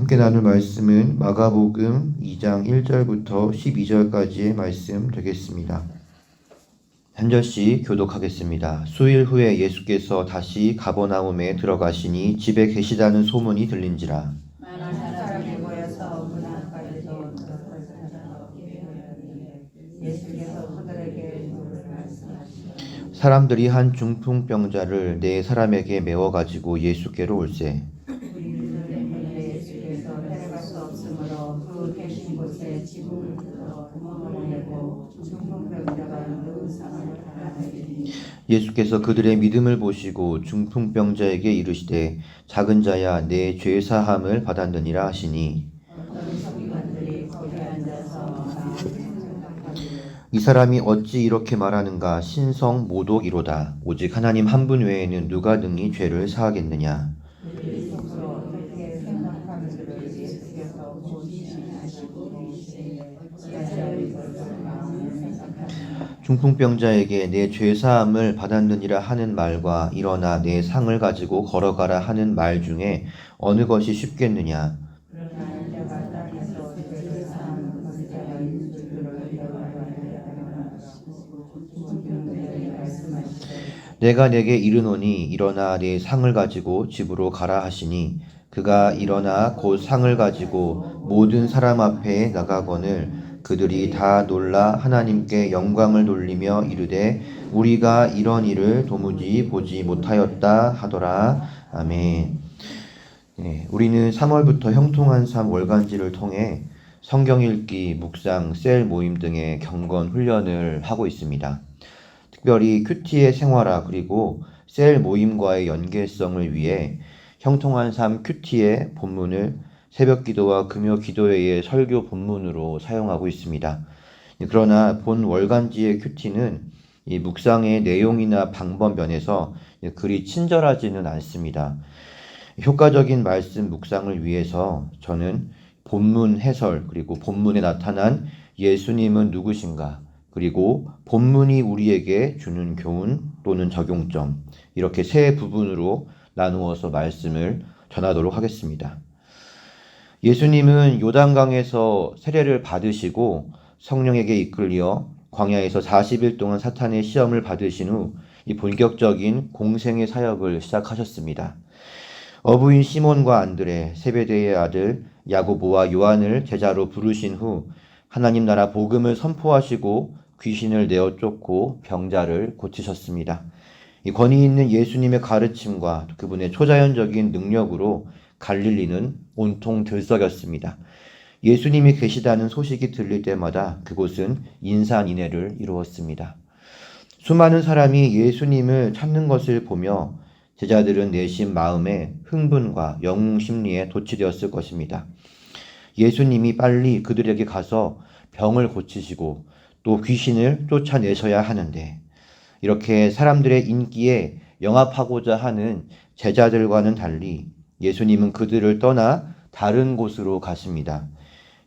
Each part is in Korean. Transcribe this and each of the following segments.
함께 나눌 말씀은 마가복음 2장 1절부터 12절까지의 말씀 되겠습니다. 한 절씩 교독하겠습니다. 수일 후에 예수께서 다시 가버나움에 들어가시니 집에 계시다는 소문이 들린지라. 많은 사람이 모여서 문 앞까지도 예수께서 그들에게 말씀하시되 사람들이 한 중풍병자를 네 사람에게 메워 가지고 예수께로 올세. 우리들 때문에 예수께서 데려갈 수 없으므로 그 계신 곳에 지붕을 뜯어 구멍을 내고 중풍병자가 누운 사람을 달아내리니 예수께서 그들의 믿음을 보시고 중풍병자에게 이르시되 작은 자야 내 죄 사함을 받았느니라 하시니 어떤 서기관들이 거기 앉아서 생각하기를 이 사람이 어찌 이렇게 말하는가 신성 모독이로다. 오직 하나님 한 분 외에는 누가 능히 죄를 사하겠느냐. 그들이 속으로 어떻게 생각하는지를 예수께서 보시하시고 이르시되 어찌하여 이것을 마음에 생각하느냐. 중풍병자에게 내 죄 사함을 받았느니라 하는 말과 일어나 내 상을 가지고 걸어가라 하는 말 중에 어느 것이 쉽겠느냐. 그러나 이제가 땅에서 죄사함 번제가 있는 줄을 중풍병자에게 말씀하시되 내가 내게 이르노니 일어나 내 상을 가지고 집으로 가라 하시니 그가 일어나 곧 상을 가지고 모든 사람 앞에 나가거늘 그들이 다 놀라 하나님께 영광을 돌리며 이르되 우리가 이런 일을 도무지 보지 못하였다 하더라. 아멘. 우리는 3월부터 형통한 삶 월간지를 통해 성경 읽기, 묵상, 셀 모임 등의 경건 훈련을 하고 있습니다. 특별히 큐티의 생활화 그리고 셀 모임과의 연계성을 위해 형통한 삶 큐티의 본문을 새벽 기도와 금요 기도회의 설교 본문으로 사용하고 있습니다. 그러나 본 월간지의 큐티는 이 묵상의 내용이나 방법 면에서 그리 친절하지는 않습니다. 효과적인 말씀 묵상을 위해서 저는 본문 해설 그리고 본문에 나타난 예수님은 누구신가 그리고 본문이 우리에게 주는 교훈 또는 적용점 이렇게 세 부분으로 나누어서 말씀을 전하도록 하겠습니다. 예수님은 요단강에서 세례를 받으시고 성령에게 이끌려 광야에서 40일 동안 사탄의 시험을 받으신 후 이 본격적인 공생의 사역을 시작하셨습니다. 어부인 시몬과 안드레, 세베대의 아들 야고보와 요한을 제자로 부르신 후 하나님 나라 복음을 선포하시고 귀신을 내어 쫓고 병자를 고치셨습니다. 이 권위 있는 예수님의 가르침과 그분의 초자연적인 능력으로 갈릴리는 온통 들썩였습니다. 예수님이 계시다는 소식이 들릴 때마다 그곳은 인산인해를 이루었습니다. 수많은 사람이 예수님을 찾는 것을 보며 제자들은 내심 마음에 흥분과 영웅심리에 도취되었을 것입니다. 예수님이 빨리 그들에게 가서 병을 고치시고 또 귀신을 쫓아내셔야 하는데 이렇게 사람들의 인기에 영합하고자 하는 제자들과는 달리 예수님은 그들을 떠나 다른 곳으로 가십니다.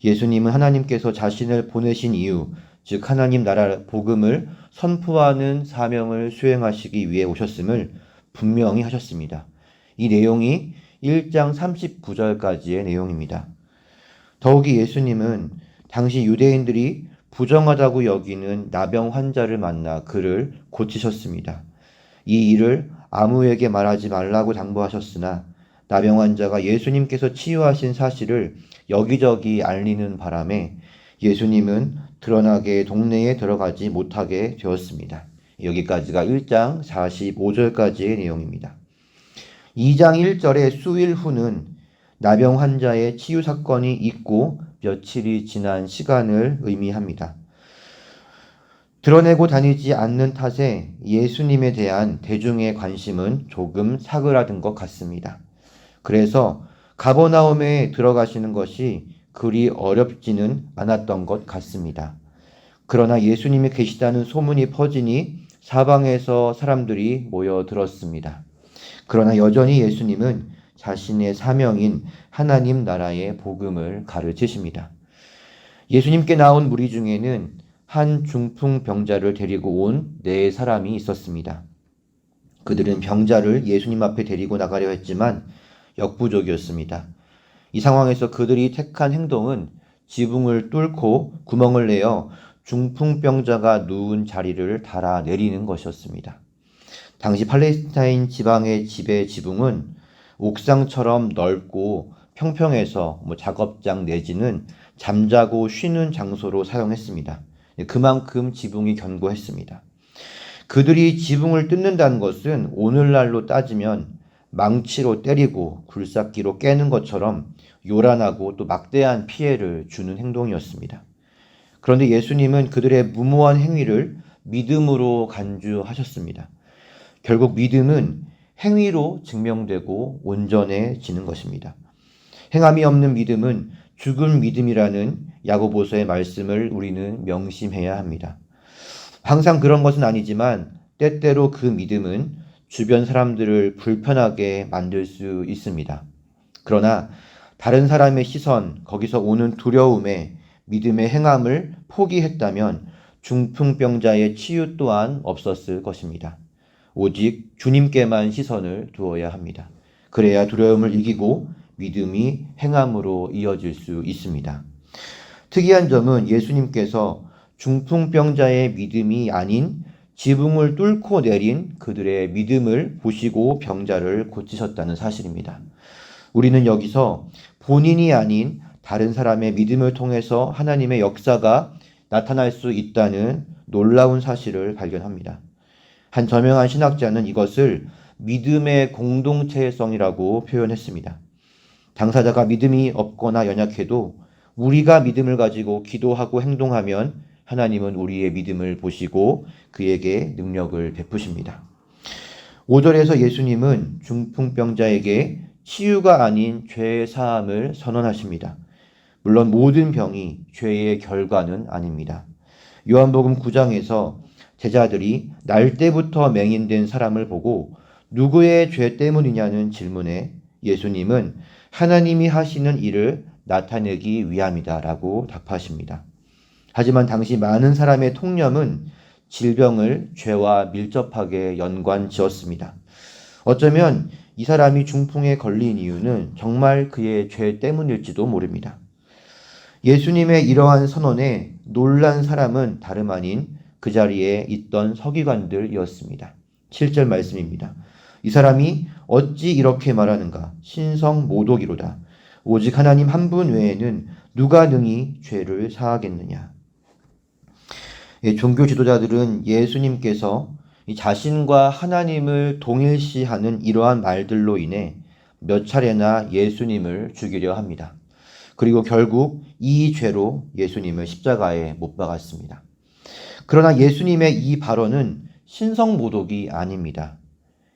예수님은 하나님께서 자신을 보내신 이유, 즉 하나님 나라 복음을 선포하는 사명을 수행하시기 위해 오셨음을 분명히 하셨습니다. 이 내용이 1장 39절까지의 내용입니다. 더욱이 예수님은 당시 유대인들이 부정하다고 여기는 나병 환자를 만나 그를 고치셨습니다. 이 일을 아무에게 말하지 말라고 당부하셨으나 나병 환자가 예수님께서 치유하신 사실을 여기저기 알리는 바람에 예수님은 드러나게 동네에 들어가지 못하게 되었습니다. 여기까지가 1장 45절까지의 내용입니다. 2장 1절의 수일 후는 나병 환자의 치유 사건이 있고 며칠이 지난 시간을 의미합니다. 드러내고 다니지 않는 탓에 예수님에 대한 대중의 관심은 조금 사그라든 것 같습니다. 그래서 가버나움에 들어가시는 것이 그리 어렵지는 않았던 것 같습니다. 그러나 예수님이 계시다는 소문이 퍼지니 사방에서 사람들이 모여들었습니다. 그러나 여전히 예수님은 자신의 사명인 하나님 나라의 복음을 가르치십니다. 예수님께 나온 무리 중에는 한 중풍병자를 데리고 온 네 사람이 있었습니다. 그들은 병자를 예수님 앞에 데리고 나가려 했지만 역부족이었습니다. 이 상황에서 그들이 택한 행동은 지붕을 뚫고 구멍을 내어 중풍병자가 누운 자리를 달아내리는 것이었습니다. 당시 팔레스타인 지방의 집의 지붕은 옥상처럼 넓고 평평해서 작업장 내지는 잠자고 쉬는 장소로 사용했습니다. 그만큼 지붕이 견고했습니다. 그들이 지붕을 뜯는다는 것은 오늘날로 따지면 망치로 때리고 굴삭기로 깨는 것처럼 요란하고 또 막대한 피해를 주는 행동이었습니다. 그런데 예수님은 그들의 무모한 행위를 믿음으로 간주하셨습니다. 결국 믿음은 행위로 증명되고 온전해지는 것입니다. 행함이 없는 믿음은 죽은 믿음이라는 야고보서의 말씀을 우리는 명심해야 합니다. 항상 그런 것은 아니지만 때때로 그 믿음은 주변 사람들을 불편하게 만들 수 있습니다. 그러나 다른 사람의 시선, 거기서 오는 두려움에 믿음의 행함을 포기했다면 중풍병자의 치유 또한 없었을 것입니다. 오직 주님께만 시선을 두어야 합니다. 그래야 두려움을 이기고 믿음이 행함으로 이어질 수 있습니다. 특이한 점은 예수님께서 중풍병자의 믿음이 아닌 지붕을 뚫고 내린 그들의 믿음을 보시고 병자를 고치셨다는 사실입니다. 우리는 여기서 본인이 아닌 다른 사람의 믿음을 통해서 하나님의 역사가 나타날 수 있다는 놀라운 사실을 발견합니다. 한 저명한 신학자는 이것을 믿음의 공동체성이라고 표현했습니다. 당사자가 믿음이 없거나 연약해도 우리가 믿음을 가지고 기도하고 행동하면 하나님은 우리의 믿음을 보시고 그에게 능력을 베푸십니다. 5절에서 예수님은 중풍병자에게 치유가 아닌 죄의 사함을 선언하십니다. 물론 모든 병이 죄의 결과는 아닙니다. 요한복음 9장에서 제자들이 날 때부터 맹인된 사람을 보고 누구의 죄 때문이냐는 질문에 예수님은 하나님이 하시는 일을 나타내기 위함이다라고 답하십니다. 하지만 당시 많은 사람의 통념은 질병을 죄와 밀접하게 연관지었습니다. 어쩌면 이 사람이 중풍에 걸린 이유는 정말 그의 죄 때문일지도 모릅니다. 예수님의 이러한 선언에 놀란 사람은 다름 아닌 그 자리에 있던 서기관들이었습니다. 7절 말씀입니다. 이 사람이 어찌 이렇게 말하는가? 신성모독이로다. 오직 하나님 한 분 외에는 누가 능히 죄를 사하겠느냐? 종교 지도자들은 예수님께서 자신과 하나님을 동일시하는 이러한 말들로 인해 몇 차례나 예수님을 죽이려 합니다. 그리고 결국 이 죄로 예수님을 십자가에 못 박았습니다. 그러나 예수님의 이 발언은 신성모독이 아닙니다.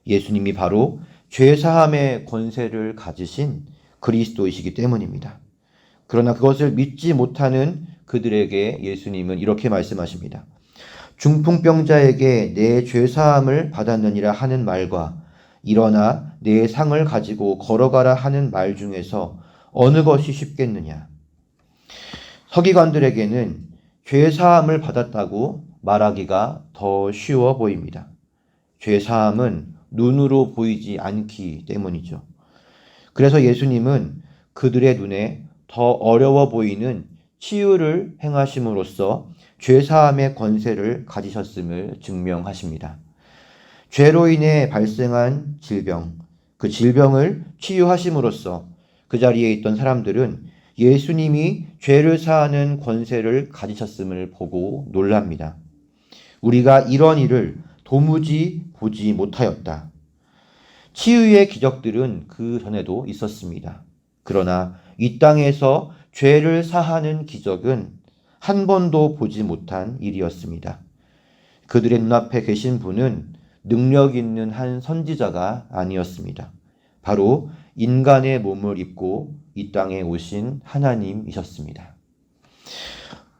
예수님이 바로 죄사함의 권세를 가지신 그리스도이시기 때문입니다. 그러나 그것을 믿지 못하는 그들에게 예수님은 이렇게 말씀하십니다. 중풍병자에게 내 죄사함을 받았느니라 하는 말과 일어나 내 상을 가지고 걸어가라 하는 말 중에서 어느 것이 쉽겠느냐? 서기관들에게는 죄사함을 받았다고 말하기가 더 쉬워 보입니다. 죄사함은 눈으로 보이지 않기 때문이죠. 그래서 예수님은 그들의 눈에 더 어려워 보이는 치유를 행하심으로써 죄사함의 권세를 가지셨음을 증명하십니다. 죄로 인해 발생한 질병, 그 질병을 치유하심으로써 그 자리에 있던 사람들은 예수님이 죄를 사하는 권세를 가지셨음을 보고 놀랍니다. 우리가 이런 일을 도무지 보지 못하였다. 치유의 기적들은 그 전에도 있었습니다. 그러나 이 땅에서 죄를 사하는 기적은 한 번도 보지 못한 일이었습니다. 그들의 눈앞에 계신 분은 능력 있는 한 선지자가 아니었습니다. 바로 인간의 몸을 입고 이 땅에 오신 하나님이셨습니다.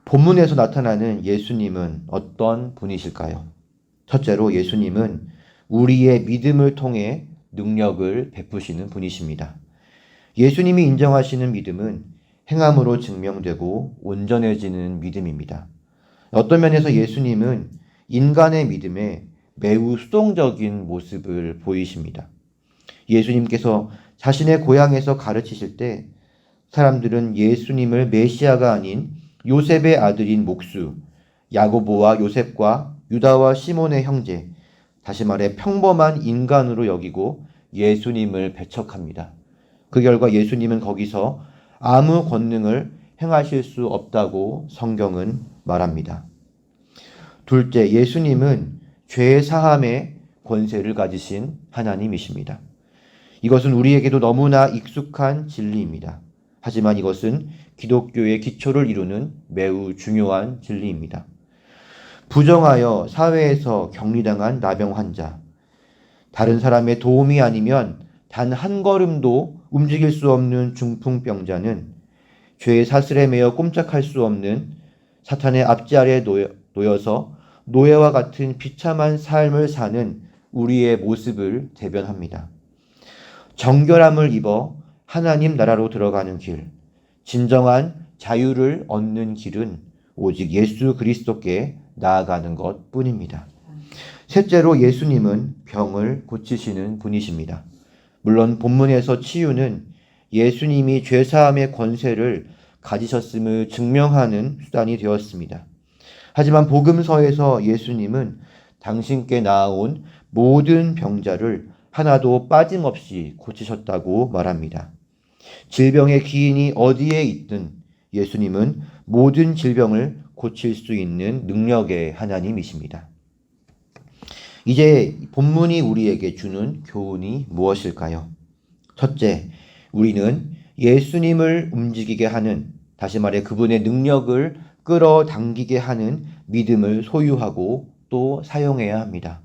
본문에서 나타나는 예수님은 어떤 분이실까요? 첫째로 예수님은 우리의 믿음을 통해 능력을 베푸시는 분이십니다. 예수님이 인정하시는 믿음은 행함으로 증명되고 온전해지는 믿음입니다. 어떤 면에서 예수님은 인간의 믿음에 매우 수동적인 모습을 보이십니다. 예수님께서 자신의 고향에서 가르치실 때 사람들은 예수님을 메시아가 아닌 요셉의 아들인 목수, 야고보와 요셉과 유다와 시몬의 형제, 다시 말해 평범한 인간으로 여기고 예수님을 배척합니다. 그 결과 예수님은 거기서 아무 권능을 행하실 수 없다고 성경은 말합니다. 둘째, 예수님은 죄 사함의 권세를 가지신 하나님이십니다. 이것은 우리에게도 너무나 익숙한 진리입니다. 하지만 이것은 기독교의 기초를 이루는 매우 중요한 진리입니다. 부정하여 사회에서 격리당한 나병 환자, 다른 사람의 도움이 아니면 단 한 걸음도 움직일 수 없는 중풍병자는 죄의 사슬에 매여 꼼짝할 수 없는 사탄의 앞자리에 놓여서 노예와 같은 비참한 삶을 사는 우리의 모습을 대변합니다. 정결함을 입어 하나님 나라로 들어가는 길, 진정한 자유를 얻는 길은 오직 예수 그리스도께 나아가는 것 뿐입니다. 셋째로 예수님은 병을 고치시는 분이십니다. 물론 본문에서 치유는 예수님이 죄사함의 권세를 가지셨음을 증명하는 수단이 되었습니다. 하지만 복음서에서 예수님은 당신께 나아온 모든 병자를 하나도 빠짐없이 고치셨다고 말합니다. 질병의 기인이 어디에 있든 예수님은 모든 질병을 고칠 수 있는 능력의 하나님이십니다. 이제 본문이 우리에게 주는 교훈이 무엇일까요? 첫째, 우리는 예수님을 움직이게 하는, 다시 말해 그분의 능력을 끌어당기게 하는 믿음을 소유하고 또 사용해야 합니다.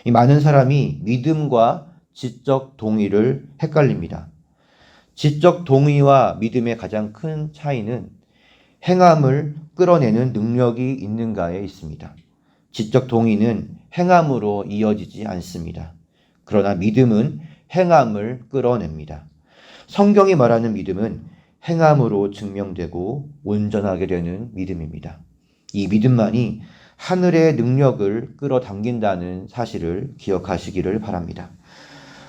이 많은 사람이 믿음과 지적 동의를 헷갈립니다. 지적 동의와 믿음의 가장 큰 차이는 행함을 끌어내는 능력이 있는가에 있습니다. 지적 동의는 행함으로 이어지지 않습니다. 그러나 믿음은 행함을 끌어냅니다. 성경이 말하는 믿음은 행함으로 증명되고 온전하게 되는 믿음입니다. 이 믿음만이 하늘의 능력을 끌어당긴다는 사실을 기억하시기를 바랍니다.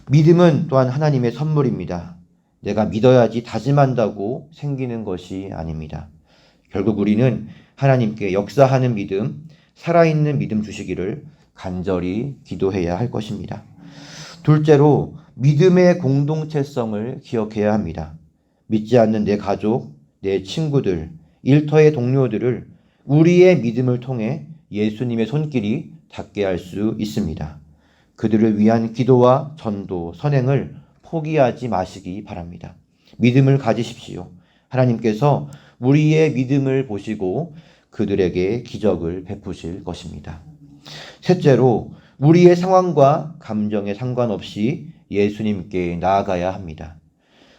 믿음은 또한 하나님의 선물입니다. 내가 믿어야지 다짐한다고 생기는 것이 아닙니다. 결국 우리는 하나님께 역사하는 믿음, 살아있는 믿음 주시기를 간절히 기도해야 할 것입니다. 둘째로 믿음의 공동체성을 기억해야 합니다. 믿지 않는 내 가족, 내 친구들, 일터의 동료들을 우리의 믿음을 통해 예수님의 손길이 닿게 할 수 있습니다. 그들을 위한 기도와 전도, 선행을 포기하지 마시기 바랍니다. 믿음을 가지십시오. 하나님께서 우리의 믿음을 보시고 그들에게 기적을 베푸실 것입니다. 셋째로 우리의 상황과 감정에 상관없이 예수님께 나아가야 합니다.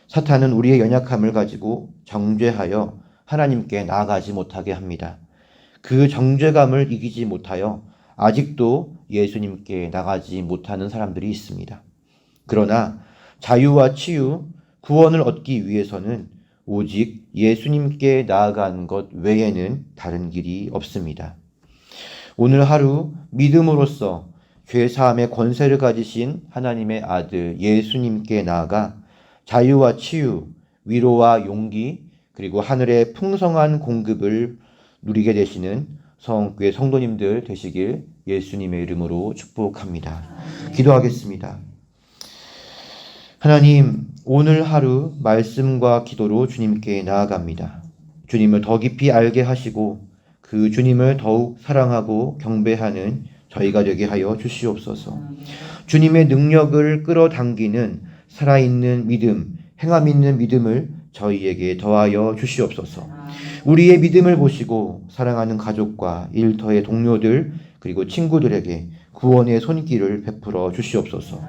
사탄은 우리의 연약함을 가지고 정죄하여 하나님께 나아가지 못하게 합니다. 그 정죄감을 이기지 못하여 아직도 예수님께 나가지 못하는 사람들이 있습니다. 그러나 자유와 치유, 구원을 얻기 위해서는 오직 예수님께 나아가는 것 외에는 다른 길이 없습니다. 오늘 하루 믿음으로써 죄사함의 권세를 가지신 하나님의 아들 예수님께 나아가 자유와 치유, 위로와 용기, 그리고 하늘의 풍성한 공급을 누리게 되시는 성교회 성도님들 되시길 예수님의 이름으로 축복합니다. 기도하겠습니다. 하나님, 오늘 하루 말씀과 기도로 주님께 나아갑니다. 주님을 더 깊이 알게 하시고 그 주님을 더욱 사랑하고 경배하는 저희가 되게 하여 주시옵소서. 주님의 능력을 끌어당기는 살아있는 믿음, 행함 있는 믿음을 저희에게 더하여 주시옵소서. 우리의 믿음을 보시고 사랑하는 가족과 일터의 동료들 그리고 친구들에게 구원의 손길을 베풀어 주시옵소서.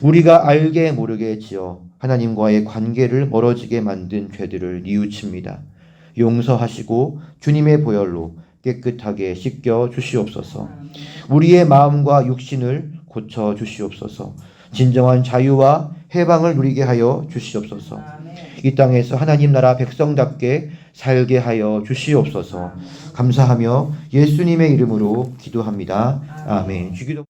우리가 알게 모르게 지어 하나님과의 관계를 멀어지게 만든 죄들을 뉘우칩니다. 용서하시고 주님의 보혈로 깨끗하게 씻겨 주시옵소서. 우리의 마음과 육신을 고쳐 주시옵소서. 진정한 자유와 해방을 누리게 하여 주시옵소서. 이 땅에서 하나님 나라 백성답게 살게 하여 주시옵소서. 감사하며 예수님의 이름으로 기도합니다. 아멘. 주기도